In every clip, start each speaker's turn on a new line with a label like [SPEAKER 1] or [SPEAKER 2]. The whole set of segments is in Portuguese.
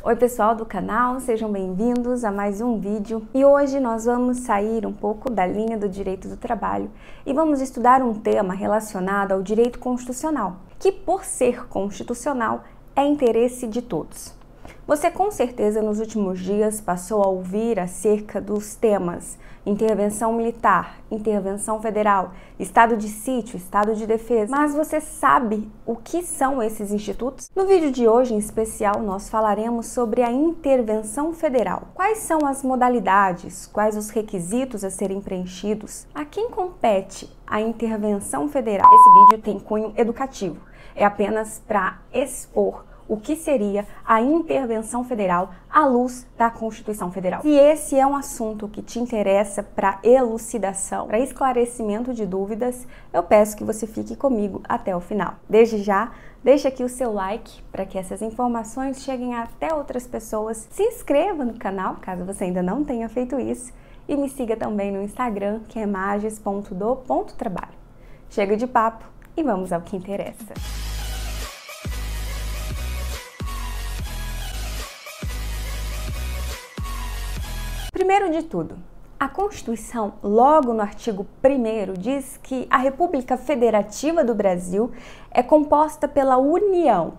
[SPEAKER 1] Oi pessoal do canal, sejam bem-vindos a mais um vídeo e hoje nós vamos sair um pouco da linha do direito do trabalho e vamos estudar um tema relacionado ao direito constitucional, que por ser constitucional é interesse de todos. Você com certeza nos últimos dias passou a ouvir acerca dos temas intervenção militar, intervenção federal, estado de sítio, estado de defesa, mas você sabe o que são esses institutos? No vídeo de hoje em especial nós falaremos sobre a intervenção federal. Quais são as modalidades, quais os requisitos a serem preenchidos, a quem compete a intervenção federal? Esse vídeo tem cunho educativo, é apenas para expor o que seria a intervenção federal à luz da Constituição Federal. Se esse é um assunto que te interessa para elucidação, para esclarecimento de dúvidas, eu peço que você fique comigo até o final. Desde já, deixa aqui o seu like para que essas informações cheguem até outras pessoas. Se inscreva no canal, caso você ainda não tenha feito isso, e me siga também no Instagram, que é mages.do.trabalho. Chega de papo e vamos ao que interessa. Primeiro de tudo, a Constituição, logo no artigo 1º, diz que a República Federativa do Brasil é composta pela união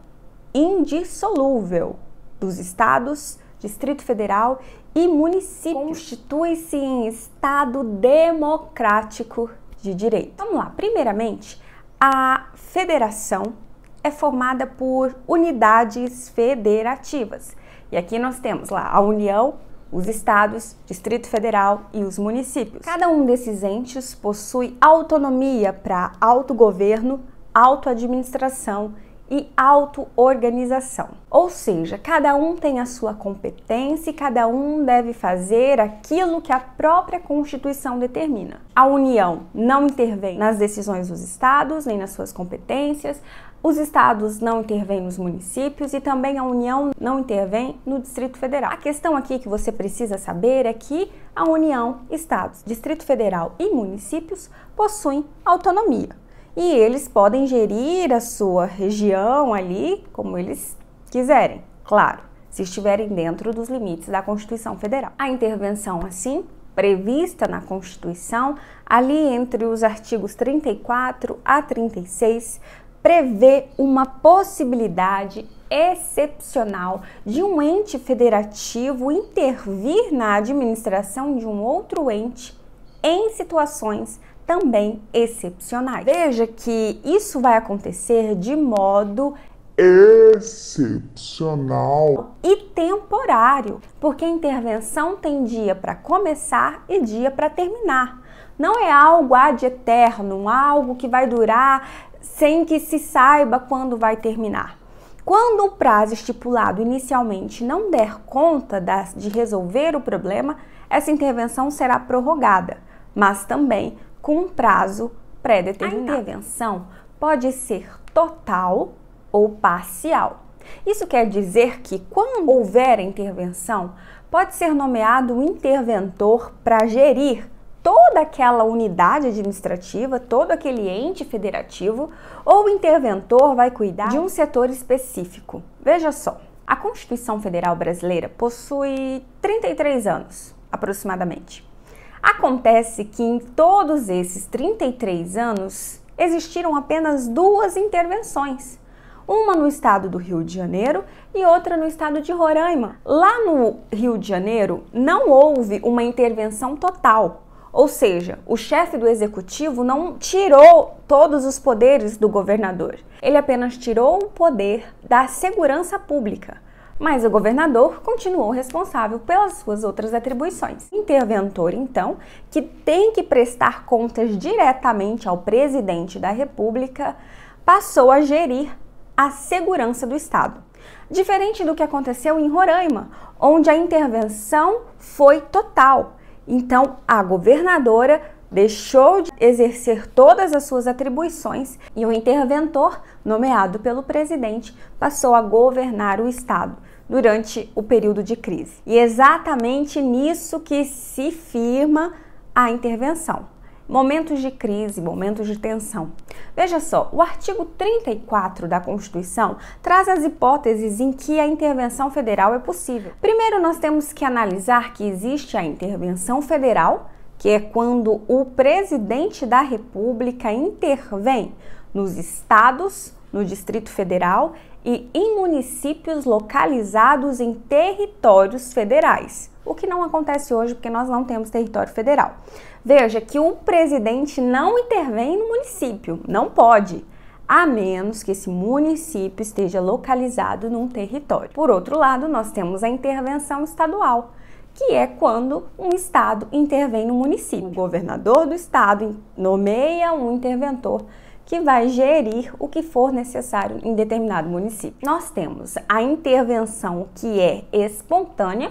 [SPEAKER 1] indissolúvel dos estados, Distrito Federal e municípios. Constitui-se em Estado democrático de direito. Vamos lá, primeiramente, a federação é formada por unidades federativas. E aqui nós temos lá a União, os estados, Distrito Federal e os municípios. Cada um desses entes possui autonomia para autogoverno, autoadministração e autoorganização. Ou seja, cada um tem a sua competência e cada um deve fazer aquilo que a própria Constituição determina. A União não intervém nas decisões dos estados, nem nas suas competências. Os estados não intervêm nos municípios e também a União não intervém no Distrito Federal. A questão aqui que você precisa saber é que a União, estados, Distrito Federal e municípios possuem autonomia. E eles podem gerir a sua região ali como eles quiserem, claro, se estiverem dentro dos limites da Constituição Federal. A intervenção, assim, prevista na Constituição, ali entre os artigos 34 a 36, prevê uma possibilidade excepcional de um ente federativo intervir na administração de um outro ente em situações também excepcionais. Veja que isso vai acontecer de modo excepcional e temporário, porque a intervenção tem dia para começar e dia para terminar. Não é algo ad eternum, algo que vai durar sem que se saiba quando vai terminar. Quando o prazo estipulado inicialmente não der conta de resolver o problema, essa intervenção será prorrogada, mas também com um prazo pré-determinado. A intervenção pode ser total ou parcial. Isso quer dizer que, quando houver intervenção, pode ser nomeado um interventor para gerir toda aquela unidade administrativa, todo aquele ente federativo, ou o interventor vai cuidar de um setor específico. Veja só, a Constituição Federal Brasileira possui 33 anos, aproximadamente. Acontece que em todos esses 33 anos existiram apenas duas intervenções. Uma no estado do Rio de Janeiro e outra no estado de Roraima. Lá no Rio de Janeiro não houve uma intervenção total. Ou seja, o chefe do executivo não tirou todos os poderes do governador. Ele apenas tirou o poder da segurança pública. Mas o governador continuou responsável pelas suas outras atribuições. Interventor, então, que tem que prestar contas diretamente ao presidente da República, passou a gerir a segurança do Estado. Diferente do que aconteceu em Roraima, onde a intervenção foi total. Então, a governadora deixou de exercer todas as suas atribuições e o interventor, nomeado pelo presidente, passou a governar o Estado durante o período de crise. E exatamente nisso que se firma a intervenção. momentos de crise, momentos de tensão. Veja só, o artigo 34 da Constituição traz as hipóteses em que a intervenção federal é possível. Primeiro, nós temos que analisar que existe a intervenção federal, que é quando o presidente da República intervém nos estados, no Distrito Federal e em municípios localizados em territórios federais, o que não acontece hoje porque nós não temos território federal. Veja que o presidente não intervém no município, não pode, a menos que esse município esteja localizado num território. Por outro lado, nós temos a intervenção estadual, que é quando um estado intervém no município. O governador do estado nomeia um interventor que vai gerir o que for necessário em determinado município. Nós temos a intervenção que é espontânea,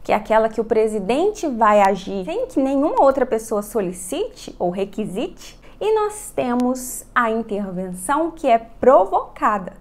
[SPEAKER 1] que é aquela que o presidente vai agir sem que nenhuma outra pessoa solicite ou requisite. E nós temos a intervenção que é provocada,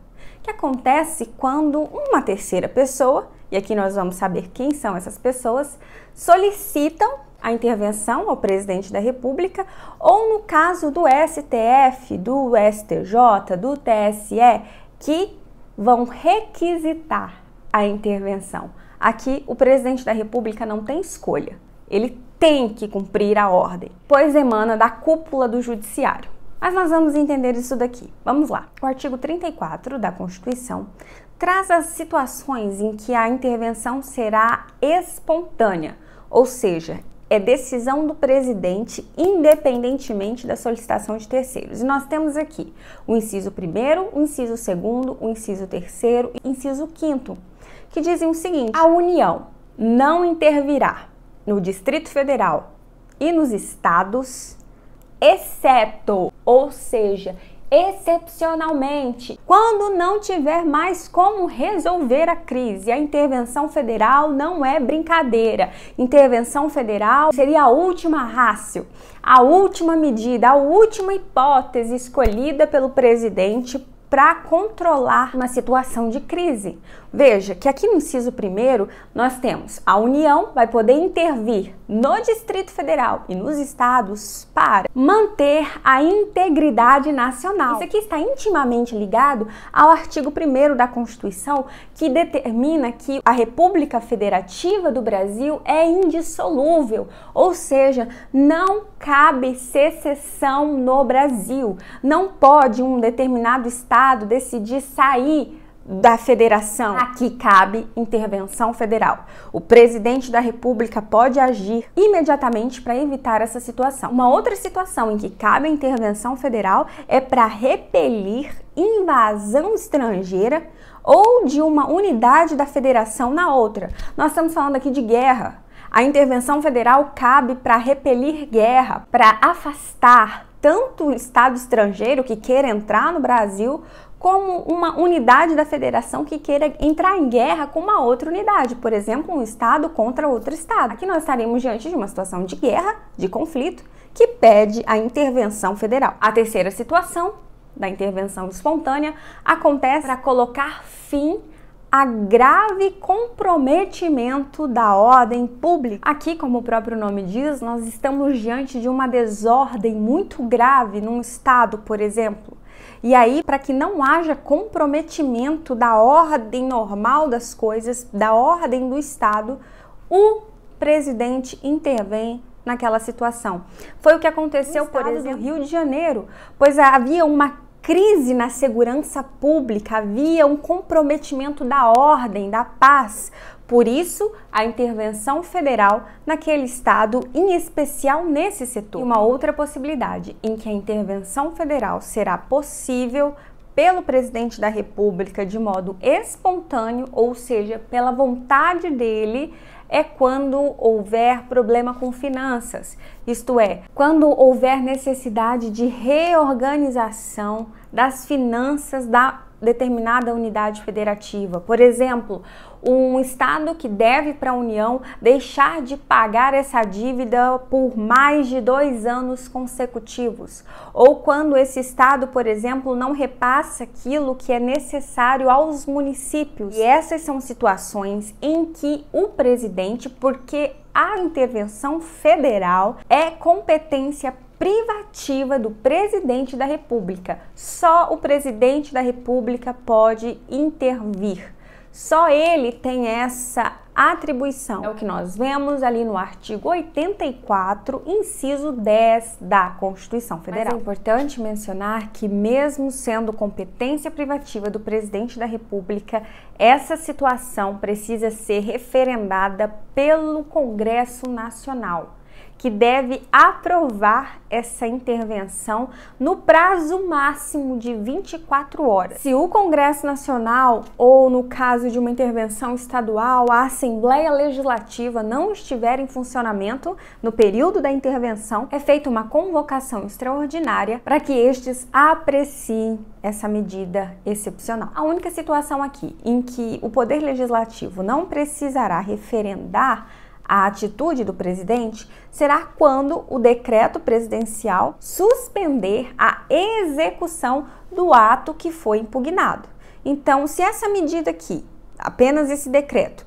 [SPEAKER 1] que acontece quando uma terceira pessoa, e aqui nós vamos saber quem são essas pessoas, solicitam a intervenção ao presidente da República, ou no caso do STF, do STJ, do TSE, que vão requisitar a intervenção. Aqui o presidente da República não tem escolha, ele tem que cumprir a ordem, pois emana da cúpula do judiciário. Mas nós vamos entender isso daqui. Vamos lá. O artigo 34 da Constituição traz as situações em que a intervenção será espontânea, ou seja, é decisão do presidente independentemente da solicitação de terceiros. E nós temos aqui o inciso 1º, o inciso 2º, o inciso 3º e o inciso 5º, que dizem o seguinte: a União não intervirá no Distrito Federal e nos estados, exceto, ou seja, excepcionalmente, quando não tiver mais como resolver a crise. A intervenção federal não é brincadeira. Intervenção federal seria a última ratio, a última medida, a última hipótese escolhida pelo presidente para controlar uma situação de crise. Veja que aqui no inciso 1º nós temos a União vai poder intervir no Distrito Federal e nos estados para manter a integridade nacional. Isso aqui está intimamente ligado ao artigo 1º da Constituição, que determina que a República Federativa do Brasil é indissolúvel, ou seja, não cabe secessão no Brasil. Não pode um determinado estado decidir sair da federação. Aqui cabe intervenção federal. O presidente da República pode agir imediatamente para evitar essa situação. Uma outra situação em que cabe a intervenção federal é para repelir invasão estrangeira ou de uma unidade da federação na outra. Nós estamos falando aqui de guerra. A intervenção federal cabe para repelir guerra, para afastar tanto o estado estrangeiro que queira entrar no Brasil, como uma unidade da federação que queira entrar em guerra com uma outra unidade, por exemplo, um estado contra outro estado. Aqui nós estaremos diante de uma situação de guerra, de conflito, que pede a intervenção federal. A terceira situação da intervenção espontânea acontece para colocar fim a grave comprometimento da ordem pública. Aqui, como o próprio nome diz, nós estamos diante de uma desordem muito grave num estado, por exemplo. E aí, para que não haja comprometimento da ordem normal das coisas, da ordem do estado, o presidente intervém naquela situação. Foi o que aconteceu, por exemplo, no Rio de Janeiro, pois havia uma crise na segurança pública, havia um comprometimento da ordem, da paz. Por isso, a intervenção federal naquele estado, em especial nesse setor. E uma outra possibilidade em que a intervenção federal será possível pelo presidente da República de modo espontâneo, ou seja, pela vontade dele, é quando houver problema com finanças, isto é, quando houver necessidade de reorganização das finanças da determinada unidade federativa. Por exemplo, um estado que deve para a União deixar de pagar essa dívida por mais de 2 anos consecutivos, ou quando esse estado, por exemplo, não repassa aquilo que é necessário aos municípios. E essas são situações em que o presidente, porque a intervenção federal é competência privativa do presidente da República. Só o presidente da República pode intervir. Só ele tem essa atribuição. É o que nós vemos ali no artigo 84, inciso 10 da Constituição Federal. Mas é importante mencionar que, mesmo sendo competência privativa do presidente da República, essa situação precisa ser referendada pelo Congresso Nacional, que deve aprovar essa intervenção no prazo máximo de 24 horas. Se o Congresso Nacional, ou no caso de uma intervenção estadual, a Assembleia Legislativa não estiver em funcionamento no período da intervenção, é feita uma convocação extraordinária para que estes apreciem essa medida excepcional. A única situação aqui em que o Poder Legislativo não precisará referendar a atitude do presidente será quando o decreto presidencial suspender a execução do ato que foi impugnado. Então, se essa medida aqui, apenas esse decreto,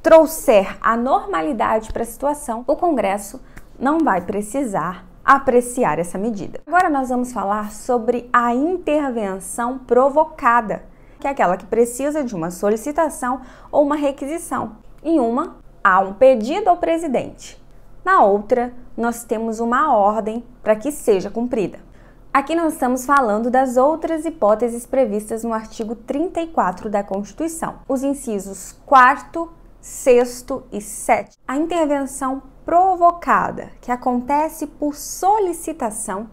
[SPEAKER 1] trouxer a normalidade para a situação, o Congresso não vai precisar apreciar essa medida. Agora nós vamos falar sobre a intervenção provocada, que é aquela que precisa de uma solicitação ou uma requisição. Em uma, há um pedido ao presidente. Na outra, nós temos uma ordem para que seja cumprida. Aqui nós estamos falando das outras hipóteses previstas no artigo 34 da Constituição, os incisos 4º, 6º e 7º. A intervenção provocada, que acontece por solicitação,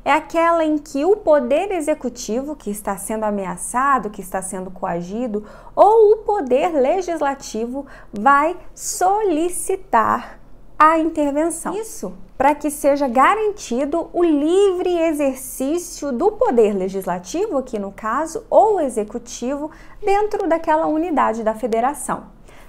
[SPEAKER 1] é aquela em que o Poder Executivo, que está sendo ameaçado, que está sendo coagido, ou o Poder Legislativo vai solicitar a intervenção. Isso para que seja garantido o livre exercício do Poder Legislativo, aqui no caso, ou Executivo, dentro daquela unidade da Federação.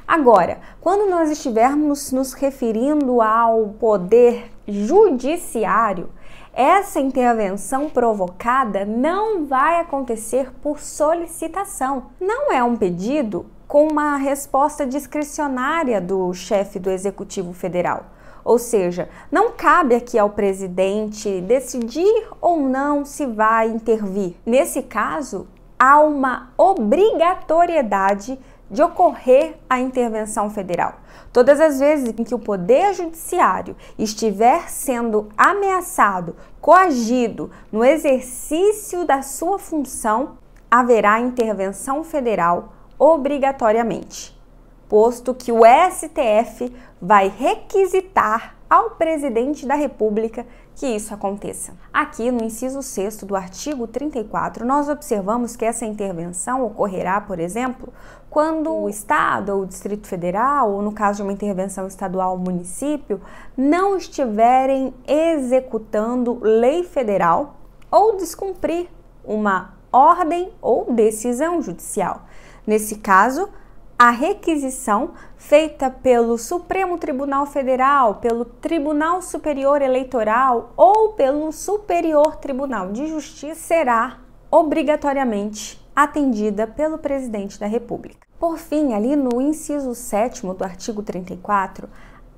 [SPEAKER 1] Agora, quando nós estivermos nos referindo ao Poder Judiciário, essa intervenção provocada não vai acontecer por solicitação. Não é um pedido com uma resposta discricionária do chefe do Executivo Federal. Ou seja, não cabe aqui ao presidente decidir ou não se vai intervir. Nesse caso, há uma obrigatoriedade de ocorrer a intervenção federal. Todas as vezes em que o Poder Judiciário estiver sendo ameaçado, coagido no exercício da sua função, haverá intervenção federal obrigatoriamente, posto que o STF vai requisitar ao presidente da República que isso aconteça. Aqui no inciso 6º do artigo 34, nós observamos que essa intervenção ocorrerá, por exemplo, quando o Estado ou o Distrito Federal, ou no caso de uma intervenção estadual ou município, não estiverem executando lei federal ou descumprir uma ordem ou decisão judicial. Nesse caso, a requisição feita pelo Supremo Tribunal Federal, pelo Tribunal Superior Eleitoral ou pelo Superior Tribunal de Justiça será obrigatoriamente atendida pelo presidente da República. Por fim, ali no inciso 7º do artigo 34,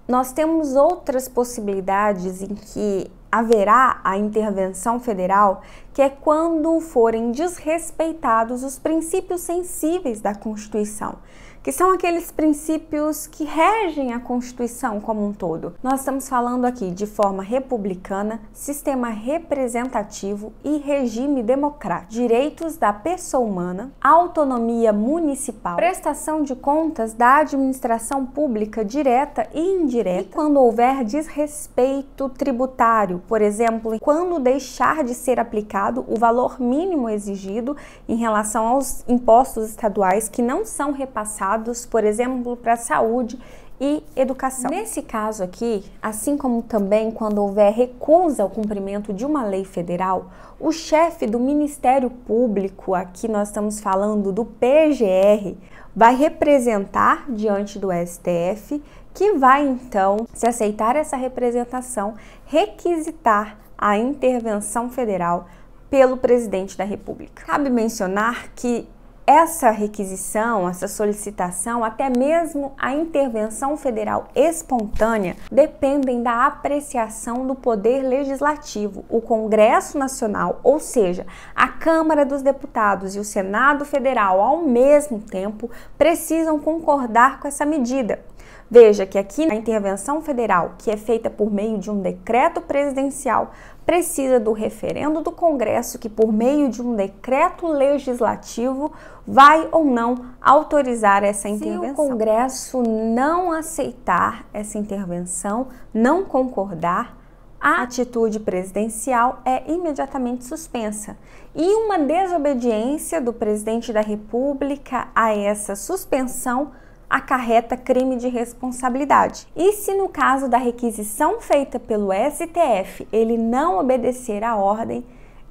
[SPEAKER 1] nós temos outras possibilidades em que haverá a intervenção federal, que é quando forem desrespeitados os princípios sensíveis da Constituição, que são aqueles princípios que regem a Constituição como um todo. Nós estamos falando aqui de forma republicana, sistema representativo e regime democrático, direitos da pessoa humana, autonomia municipal, prestação de contas da administração pública direta e indireta, e quando houver desrespeito tributário, por exemplo, quando deixar de ser aplicado o valor mínimo exigido em relação aos impostos estaduais que não são repassados, por exemplo, para a saúde e educação. Nesse caso aqui, assim como também quando houver recusa ao cumprimento de uma lei federal, o chefe do Ministério Público, aqui nós estamos falando do PGR, vai representar diante do STF, que vai então, se aceitar essa representação, requisitar a intervenção federal pelo presidente da República. Cabe mencionar que essa requisição, essa solicitação, até mesmo a intervenção federal espontânea, dependem da apreciação do Poder Legislativo. O Congresso Nacional, ou seja, a Câmara dos Deputados e o Senado Federal, ao mesmo tempo, precisam concordar com essa medida. Veja que aqui a intervenção federal, que é feita por meio de um decreto presidencial, precisa do referendo do Congresso, que por meio de um decreto legislativo vai ou não autorizar essa intervenção. Se o Congresso não aceitar essa intervenção, não concordar, a atitude presidencial é imediatamente suspensa. E uma desobediência do presidente da República a essa suspensão acarreta crime de responsabilidade. E se no caso da requisição feita pelo STF ele não obedecer à ordem,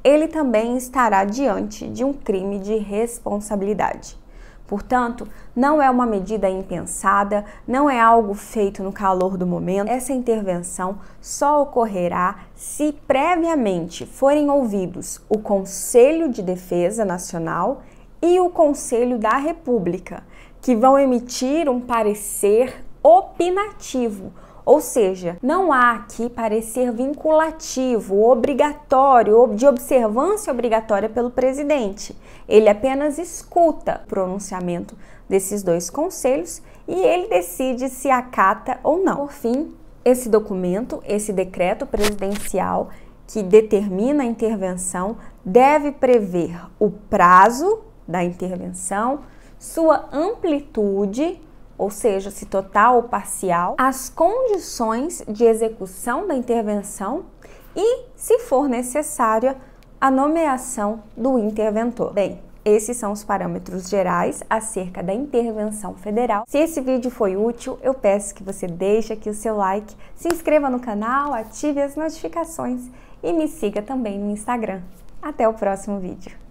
[SPEAKER 1] ele também estará diante de um crime de responsabilidade. Portanto, não é uma medida impensada, não é algo feito no calor do momento. Essa intervenção só ocorrerá se previamente forem ouvidos o Conselho de Defesa Nacional e o Conselho da República, que vão emitir um parecer opinativo, ou seja, não há aqui parecer vinculativo, obrigatório, de observância obrigatória pelo presidente. Ele apenas escuta o pronunciamento desses dois conselhos e ele decide se acata ou não. Por fim, esse documento, esse decreto presidencial que determina a intervenção, deve prever o prazo da intervenção, sua amplitude, ou seja, se total ou parcial, as condições de execução da intervenção e, se for necessária, a nomeação do interventor. Bem, esses são os parâmetros gerais acerca da intervenção federal. Se esse vídeo foi útil, eu peço que você deixe aqui o seu like, se inscreva no canal, ative as notificações e me siga também no Instagram. Até o próximo vídeo.